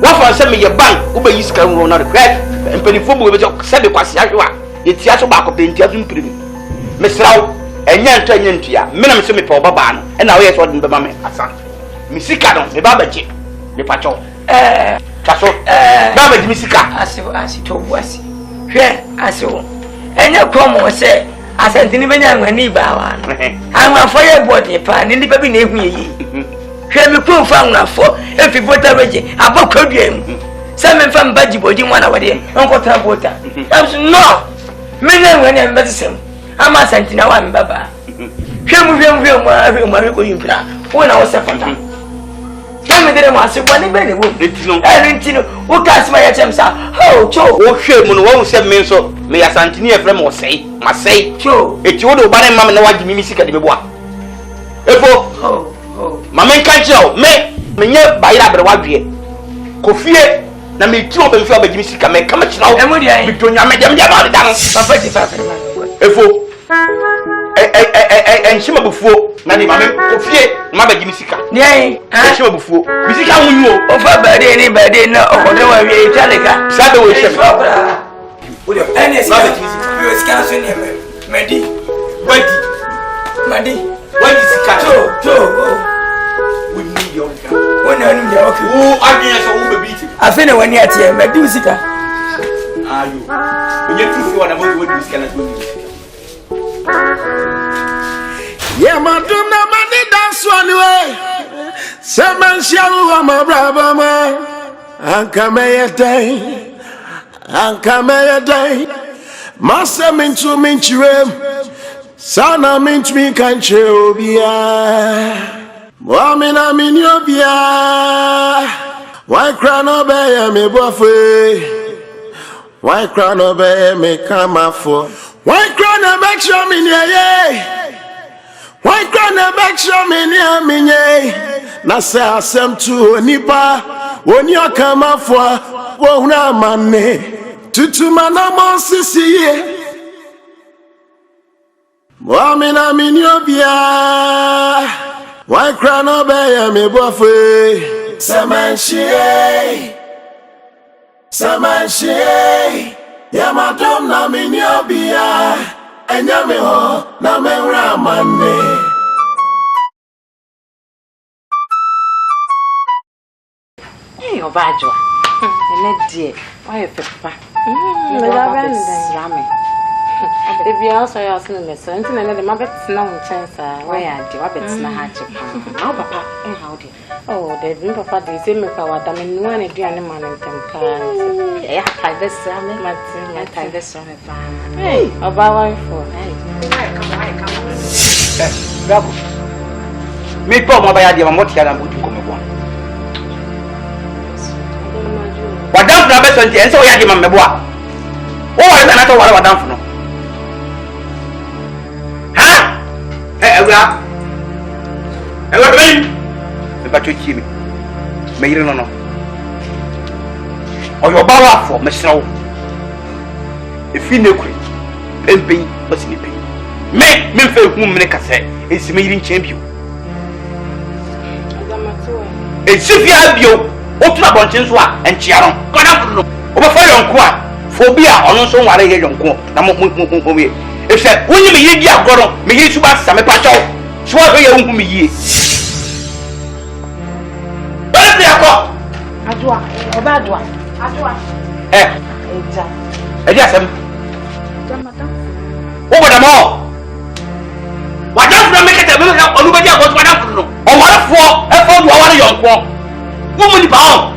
what for send me your bank? Uber is coming on the crack and penny for me. Send the Quasiawa. It's Yaso back of the Indian Primi. Miss Rao and Yan Tanyantia, Minam Semi for Baban, and now here's what the Mamma Asante. Missicadon, the Babaji, the Pacho. Casso, Babaji Missica, as he told was. Here, I saw. And your come was say, Asante when he bow. I'm a firebody pan in the baby name me. Me ko fa na fo e fi vota beje abokwadiem se me fa mbaji bodi mwana wade onkota vota no me na wani mbetesem ama Asante na wa mbaba hwemu ma ko yimpra wona wo se fata me dere ma se kwani be ne wo ntino wo kasma ya chemsa ho cho wo hwemu no wo se me so me Asante ni efre mo sei ma sei cho eti wo do ba ne mam na wagi mimi sika de beboa efo Mama nkanjao me nye bayira bre wadwe kofie na me ti obe mfi obagimi sika me kama chirawo bitonya me dem ma da no papa ti fa efo enshima bufuo na ni mama kofie ma bagimi sika ne enshima bufuo bisika hunyu o fa bade na okodo wa wi italeka sabe wo shem wo de ene sika bi sika so ne medi wadi sika to we need your gun. When na wani mde okay. Wo adwen so wo be beat. Afi na wani atie me du sika. Ayo. Onye tufi wana mo wo du sika na so. Yeah, my drum na money dance one way. Seman shawu ma braba ma. Anka me yedai. Masa minchu minchirem. Sana minch mi kanche obia. Wamina minyobia. Why cry no be me bofe? Why cry no be me come for? Why cry no make sure me ye? Why cry no make sure me ye? Na say asem tu onipa, oni akama for, wo na mane. Tutu mana mo sisi ye. Wamina minyobia. Why cry no be me bofe? Samanshie, Yamadom na minyobia, enyame ho na menra mane. Hey, Obajwa. Ele die, why papa? Rame. If you also are asking me, so until another mabet now chance, why are you a na hatchet? Oh, papa, and how dear. Oh, they've been papa, they say me for what I mean, one of the animal and them cars. I this ramen, my this ramen. Hey, about one for. Hey, Bravo. Me po mo ba ya dia mo tia na mo tu ko me bo. Wadam na be so nti ense o ya di ma me bo a. O wa na to wa wadam fu no. Ha? Ewa ben. Me ba to chi mi. Me yire no no. O yo ba wa fo me srew. E fi ne kuri. Pempen o si ni pe. Me fe hu me ne kase. E si me yire nchen bio. E si fi abio. O tuna bonchen so a enchia no. Kona fu no. O ba fa yonko a. Phobia ono so ware ye yonko. Na mo we. If say woni me ye di agoro me ye suba sa me pa chaw so wa ye hu me ye ba bi akọ adua oba adua eja eja sam jamata o boda mo wa dan funa me kete me na onu ba di agoro wa dan funa no o ware fo e fo do ware yonko wo mu ni ba o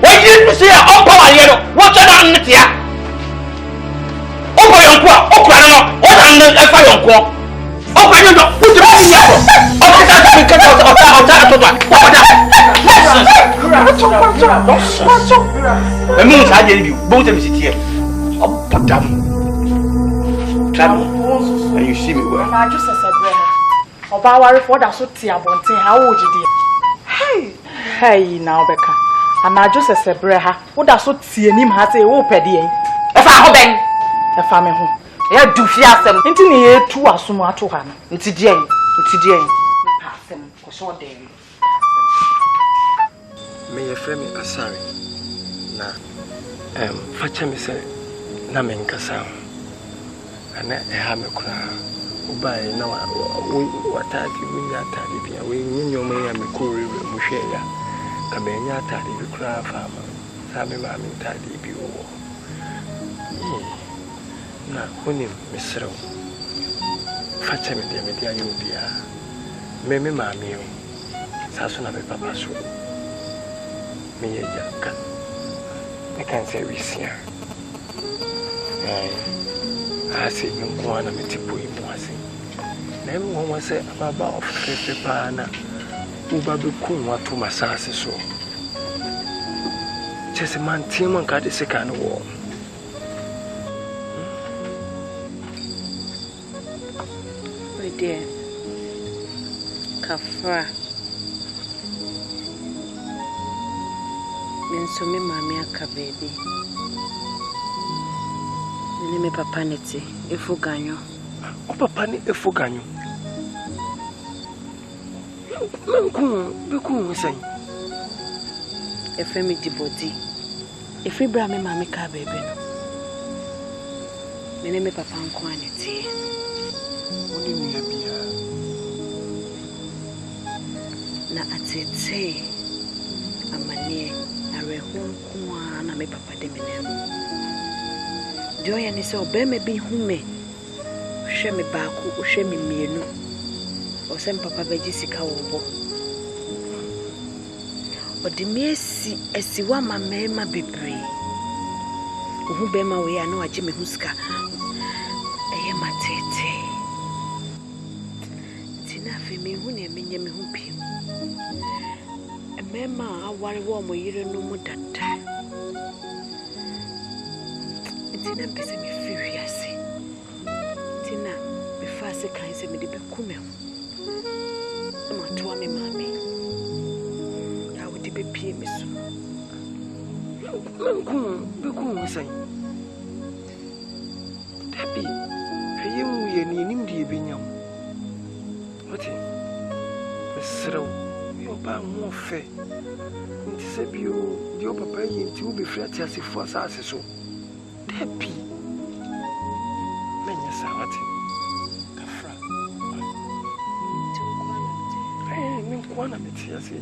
wa ye se ya on power ye no wo cha na ntia o yonko o kwa no o dan na fa yonko o kwa no o di ba ya o ka ta ka ta to ba o da e mu sa je bi bo te mi sitie o podam travel and you see me well na just celebrate oba ware for da so ti abonten ha wo jide hey na obeka ana just celebrate ha wo da so ti enim ha say wo pede en e fa ho ben e fa me ho ya du fi asem nti ne ye tu asom ato ha no nti die pa asem ko so de me ye frame asare na facha me say na me nkasa ana e ha me kura ubai na watati winya tadi bia we nyinyo me ya me kore mu hwe ya ka be nya tadi bi kura fa ma sa me ma me tadi bi wo na onim mesrew facha me dia ayo bia me ma me o sa so na be papa so me ye jaka I can't say we see I say you go na me tipo imu ase na me won say ababa of pepa na uba be kun wato masase so chese man timan ka de seka no wo we dear kafra menso me mami aka baby me papa neti efu ganyo o papa ni efu ganyo Beku say efemi di body efi bra me mami ka baby no me papa nko aneti oni mi bia na atete amane na rehon kwa na me papa de menem dio ya ni se obema bi hume hwe me baako hwe me mienu o se papa beji sika wo bo Odimiesi esiwa mamema bebre. Uhu bema we ya no agye me huska. Eye matete. Tina fe me hu ne menye me hu bi. Emema aware wo mo yire no mu dada. Tina pese me firi ase. Tina me fa se kan se me de be kume ho. Ma to me mami. Be pie me so menku say tabi ayemu ye ni nim de benyam oti mesrew yo ba mo fe nti se bio dio papa yi nti wo be frati asefo asase so tabi menya sawati kafra min kwana metiase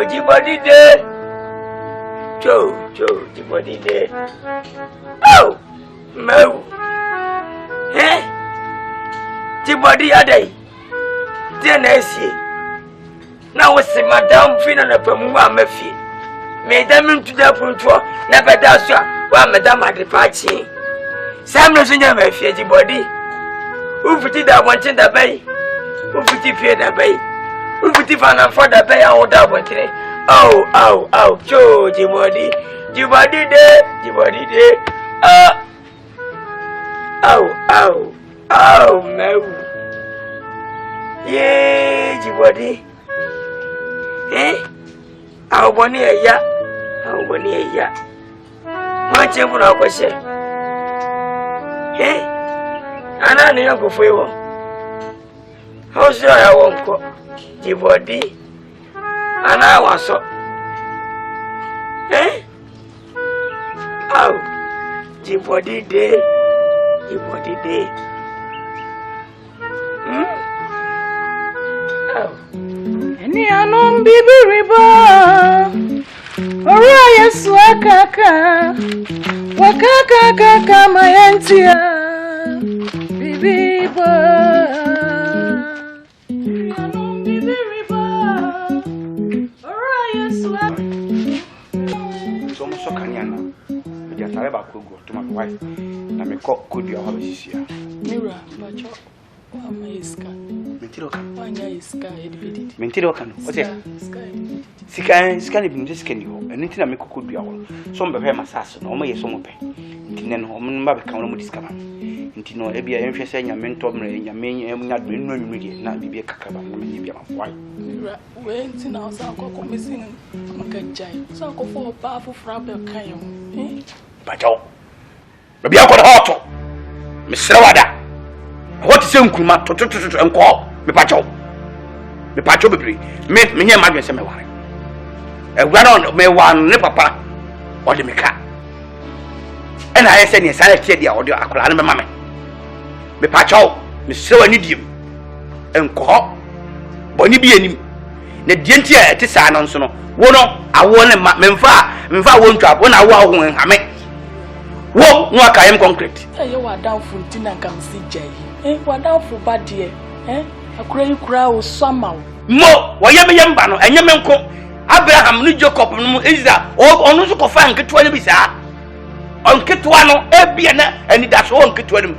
Jibody de Jibody de oh mo Jibody adai denesi na wo se madam fina na pamu wa mafi me da min tu da punto na beda so wa madam adipachi sam no so nya mafi Jibody ufuti da wantin da bai ufuti fie da bai ufuti fana for da bai awo da wantin oh Jibody de oh no yeah Jibody awo boni eya ma chembu na kwese ana ni yango fwewo how sure ya wonko Jibody ana waso oh Jibody de oh eni anom bibiriba ora yesu wakaka mayentia bibiriba eni anom bibiriba ora yesu so mo so kanyana me dia tare ba kogo to my wife na me ko kodi awa besisia mira bacho ama iska mentiro kan wanya iska edibidi mentiro kan o se sika ni binje sika ni ho eni tina me kokodu awa so mbe hwe masase no mo yeso mo pe ntine no mo mba be kan no mo diska ba ntino e bia enhwe se nya mento mre nya me nya do enu anwu die na bibia kakaba na me bia ma fwai mira we ntina o sa akoko mesin makajai sa akofo ba afufra be kan yo bacho bibia ko hoto me srewada what is nkruma to enko me pacho bibiri me nya madwen se me ware ewura no me wan ne papa o de me ka ena aye se ne sare tie dia o de akola ne me mame me pacho me sewa ni diem enko boni bi anim na die nti a ete sa no nso no wo no awo ne ma memfa wo ntwa wo na awo awo hame wo no akayem concrete eye wa down funti na kam si jai wa down fu ba de akura yi kura o sama mo wo yem yemba no enyem nko Abraham ni Jacob no Israel onu so kofa nketwa ne bisa onketwa no ebia na ani da so onketwa ne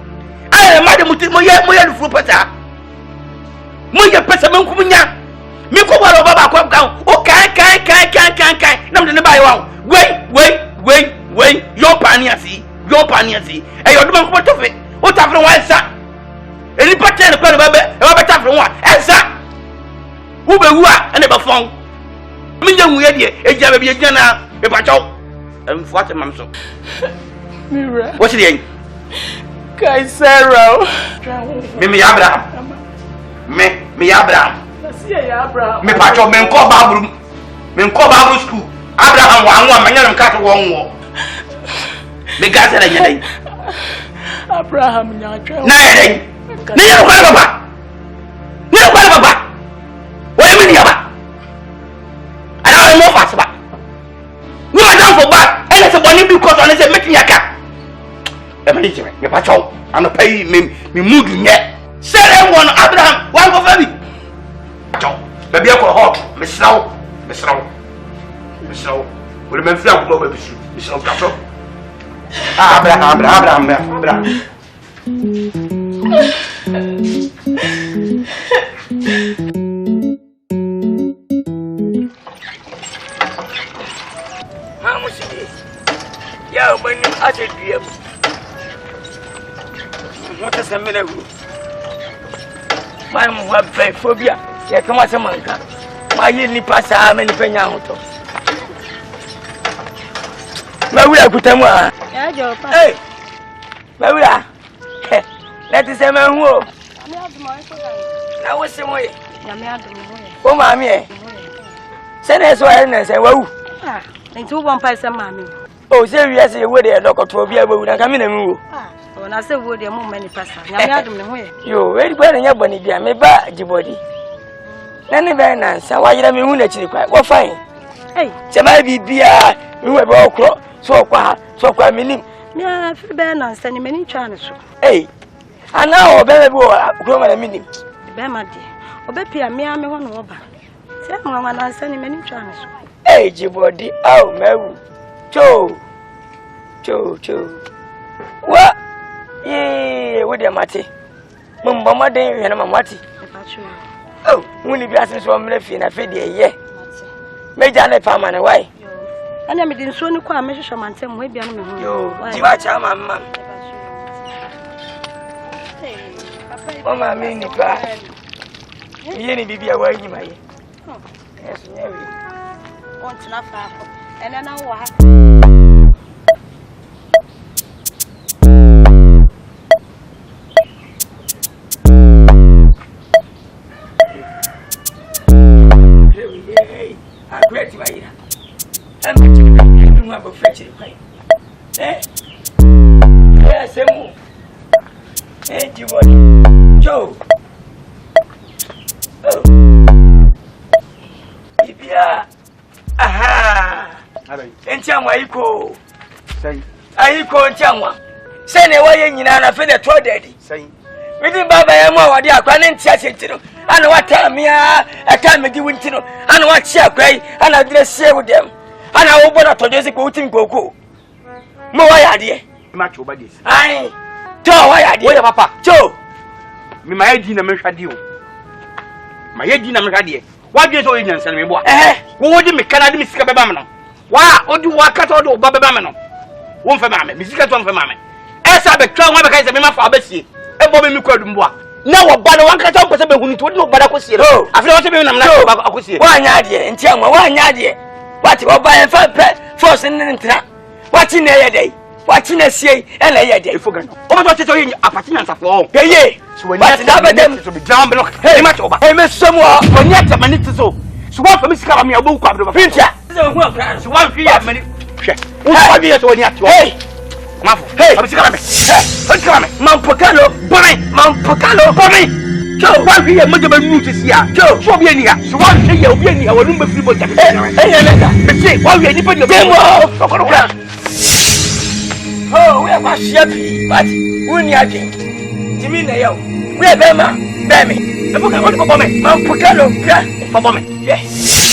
aye ma de muti mo ye fu pata mo ye pesa menkum nya mi ko baro baba ko kan o kan na me ne ba yo wei yo pani asi e yo do man ko to fe o ta fere wan sa Any pattern of a tap from one. Esa. Who be who are and never found. Million we had a jab be a jana, a patrol. And what a mamso. What's the end? Kaisero. Me Abraham. Me Abraham. Me patrol men call Babru. Men call Babru school. Abraham one man and cat one war. Me gas and a Abraham Yatra. Nay, near Baba. Near Baba. What do you mean, Yaba? I don't know fast back. No, I don't for back. And it's a one because I said, make me a cat. A minister, me patrol. I'm not paying me mood yet. Say one Abraham, one for baby. Baby, I call hot. Miss Snow. Will the men fly over the shoe? Miss Snow, Castle. Abraham. How much it is? Yeah, when you ask it, what is a minute? My mom have phobia. Yeah, come on, some man. My yearly pass, how many penny out of? Maria Kutama. Hey, Maria. Let us say, man, who? Now, what's the way? Oh, mammy. Send us one and say, well, and 2 1 mammy. Oh, serious, you would a local to be able to come in and move. When I say, would there more many person? You very well in your bonny, dear, me back, your body. None of an answer. Why you let me win at you? What fine? Hey, somebody be beer, you have all clock, so quite meaning. Yeah, Bernard sending many channels. Hey, and now, baby, grow a minute. Bema dear, or Beppia, me, I'm one over. Say, Mamma, I'm sending many channels. Hey, your body, oh, Mary. Joe. What? Yeah, with your matty. Mamma, day, and I'm a matty. Oh, when you be asking from left in a fiddy, yeah. Major and a farm and away. And I didn't so no quite measure my time way beyond me. You watch our mamma. Oh, my mini cry. You need to be away, my. Yes, Mary. Want enough, and then I'll have. Great, my dear. I'm going to fetch it. Eh? Yes, you want Joe? Oh, if you are, aha, and Chama, you call. Say, I call Chama. Send away in Yana for the 12 daddy. Say, we didn't buy a more, dear, running chasing. And what time I can't make you winter, and what shall cry, and I dress share with them. And I open up to this coating go. More idea. Much over this. Aye, Joe, why I did, Papa. Joe, me my dinner, my dinner, what do you do in San Meboa? What do you make Canada, Miss Cabamano? Why, or do what cut or do Babamano? One for mammy, Miss Caton for mammy. As I become one because I'm my father's here, and Bobby Mukodumbois. Now, but one cut up with a who told you about Akusi. Oh, I've never been about Akusi. One idea, and tell me one idea. What you buy and find pet, force and trap. Watching a day, watching a sea, and a day. Forget all what is in appartenance of all. Hey, so when I have them to be down below, hey, much over. Hey, Miss Samoa, when yet a minute or so. So what for Miss Caramia book of the future? So 1 minute. What years when you have to? Hey, hey, I'm coming. Mampocalo, Bonnie, Mampocalo, Bonnie. Joe, why we are much of a notice here? Joe, so be here. So one day you'll be in our room with people. Hey, why we are nipping your game? Oh, we are my shepherd, but we are game. Jimmy, we are Bema, Bammy. I forgot what for me. Mampocalo, for me. Yes.